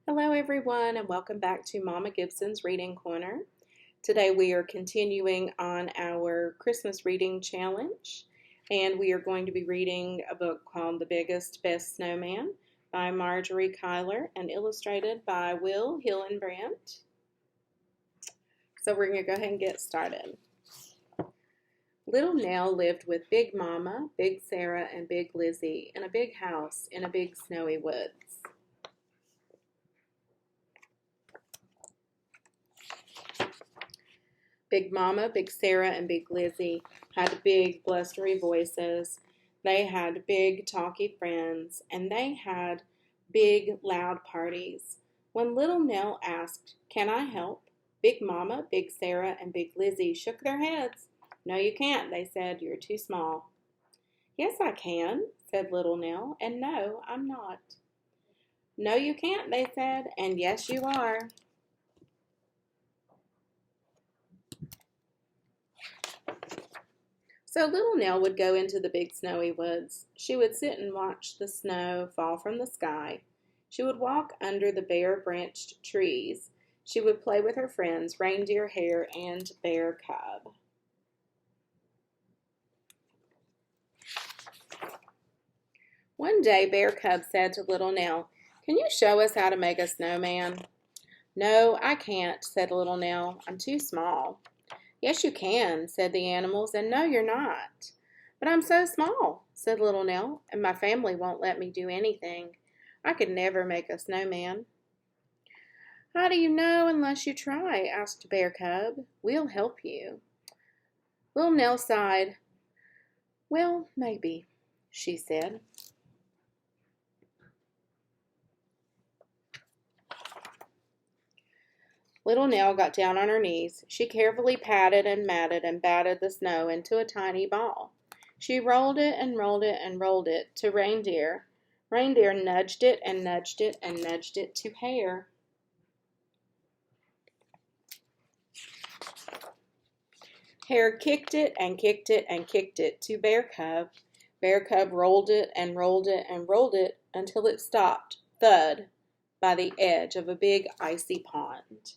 Hello everyone and welcome back to Mama Gibson's Reading Corner. Today we are continuing on our Christmas reading challenge and we are going to be reading a book called The Biggest Best Snowman by Margery Cuyler and illustrated by Will Hillenbrandt. So we're going to go ahead and get started. Little Nell lived with Big Mama, Big Sarah, and Big Lizzie in a big house in a big snowy woods. Big Mama, Big Sarah, and Big Lizzie had big, blustery voices. They had big, talky friends, and they had big, loud parties. When Little Nell asked, "Can I help?" Big Mama, Big Sarah, and Big Lizzie shook their heads. "No, you can't," they said. "You're too small." "Yes, I can," said Little Nell, "and no, I'm not." "No, you can't," they said, "and yes, you are." So Little Nell would go into the big snowy woods. She would sit and watch the snow fall from the sky. She would walk under the bare branched trees. She would play with her friends, Reindeer, Hare, and Bear Cub. One day Bear Cub said to Little Nell, "Can you show us how to make a snowman?" "No, I can't," said Little Nell. "I'm too small." "Yes, you can," said the animals, "and no, you're not." "But I'm so small," said Little Nell, "and my family won't let me do anything. I could never make a snowman." "How do you know unless you try?" asked Bear Cub. "We'll help you." Little Nell sighed. "Well, maybe," she said. Little Nell got down on her knees. She carefully patted and matted and batted the snow into a tiny ball. She rolled it and rolled it and rolled it to Reindeer. Reindeer nudged it and nudged it and nudged it to Hare. Hare kicked it and kicked it and kicked it to Bear Cub. Bear Cub rolled it and rolled it and rolled it until it stopped, thud, by the edge of a big icy pond.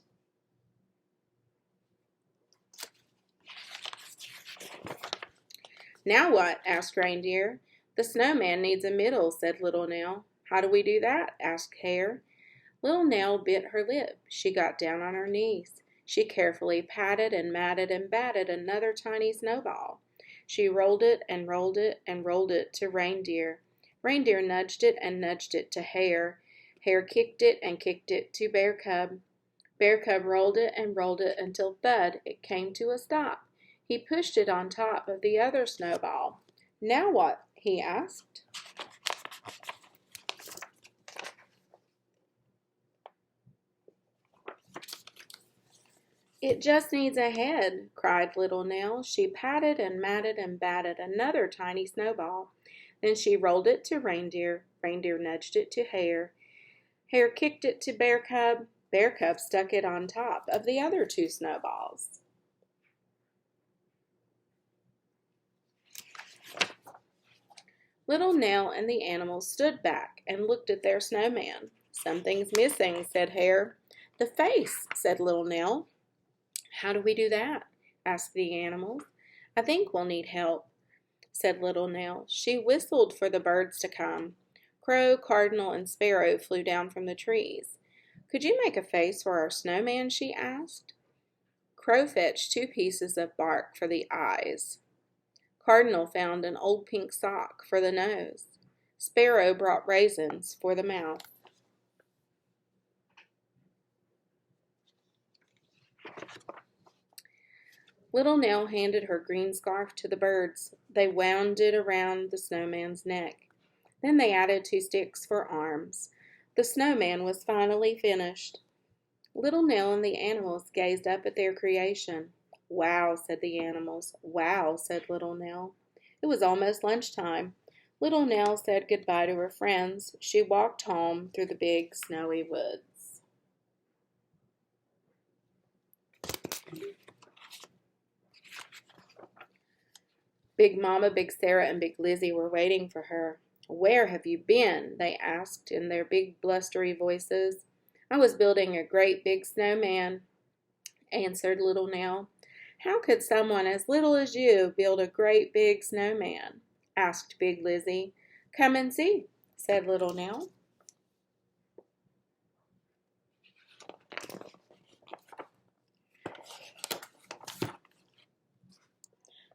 "Now what?" asked Reindeer. "The snowman needs a middle," said Little Nell. "How do we do that?" asked Hare. Little Nell bit her lip. She got down on her knees. She carefully patted and matted and batted another tiny snowball. She rolled it and rolled it and rolled it to Reindeer. Reindeer nudged it and nudged it to Hare. Hare kicked it and kicked it to Bear Cub. Bear Cub rolled it and rolled it until thud, it came to a stop. He pushed it on top of the other snowball. "Now what?" he asked. "It just needs a head," cried Little Nell. She patted and matted and batted another tiny snowball. Then she rolled it to Reindeer. Reindeer nudged it to Hare. Hare kicked it to Bear Cub. Bear Cub stuck it on top of the other two snowballs. Little Nell and the animals stood back and looked at their snowman. "Something's missing," said Hare. "The face," said Little Nell. "How do we do that?" asked the animals. "I think we'll need help," said Little Nell. She whistled for the birds to come. Crow, Cardinal, and Sparrow flew down from the trees. "Could you make a face for our snowman?" she asked. Crow fetched 2 pieces of bark for the eyes. Cardinal found an old pink sock for the nose. Sparrow brought raisins for the mouth. Little Nell handed her green scarf to the birds. They wound it around the snowman's neck. Then they added 2 sticks for arms. The snowman was finally finished. Little Nell and the animals gazed up at their creation. "Wow," said the animals. "Wow," said Little Nell. It was almost lunchtime. Little Nell said goodbye to her friends. She walked home through the big snowy woods. Big Mama, Big Sarah, and Big Lizzie were waiting for her. "Where have you been?" they asked in their big blustery voices. I was building a great big snowman, answered little Nell. How could someone as little as you build a great big snowman? Asked Big Lizzie. Come and see, said little Nell.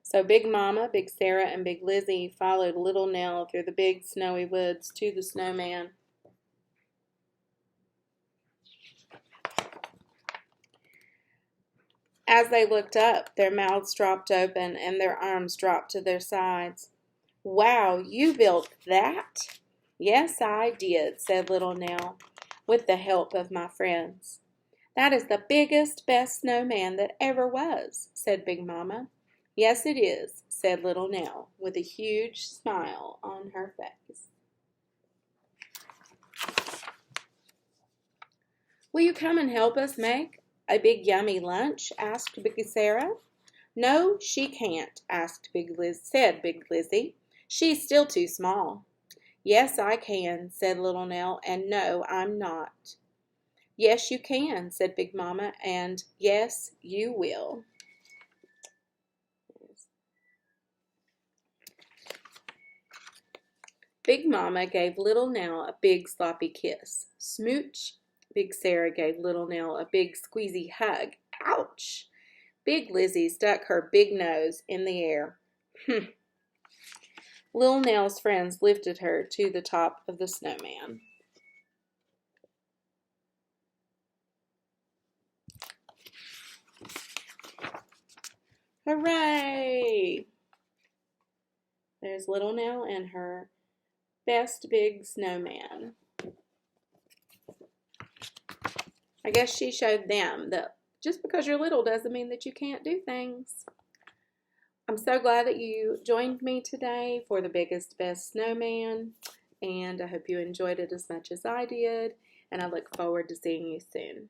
So Big Mama, Big Sarah, and Big Lizzie followed little Nell through the big snowy woods to the snowman. As they looked up, their mouths dropped open and their arms dropped to their sides. Wow, you built that? Yes, I did, said little Nell, with the help of my friends. That is the biggest, best snowman that ever was, said Big Mama. Yes, it is, said little Nell, with a huge smile on her face. Will you come and help us make a big yummy lunch? Asked Big Sarah. No, she can't, said Big Lizzie. She's still too small. Yes, I can, said little Nell, and no, I'm not. Yes, you can, said Big Mama, and yes, you will. Big Mama gave little Nell a big sloppy kiss. Smooch. Big Sarah gave little Nell a big squeezy hug. Ouch! Big Lizzie stuck her big nose in the air. Little Nell's friends lifted her to the top of the snowman. Hooray! There's little Nell and her best big snowman. I guess she showed them that just because you're little doesn't mean that you can't do things. I'm so glad that you joined me today for the biggest, best snowman, and I hope you enjoyed it as much as I did, and I look forward to seeing you soon.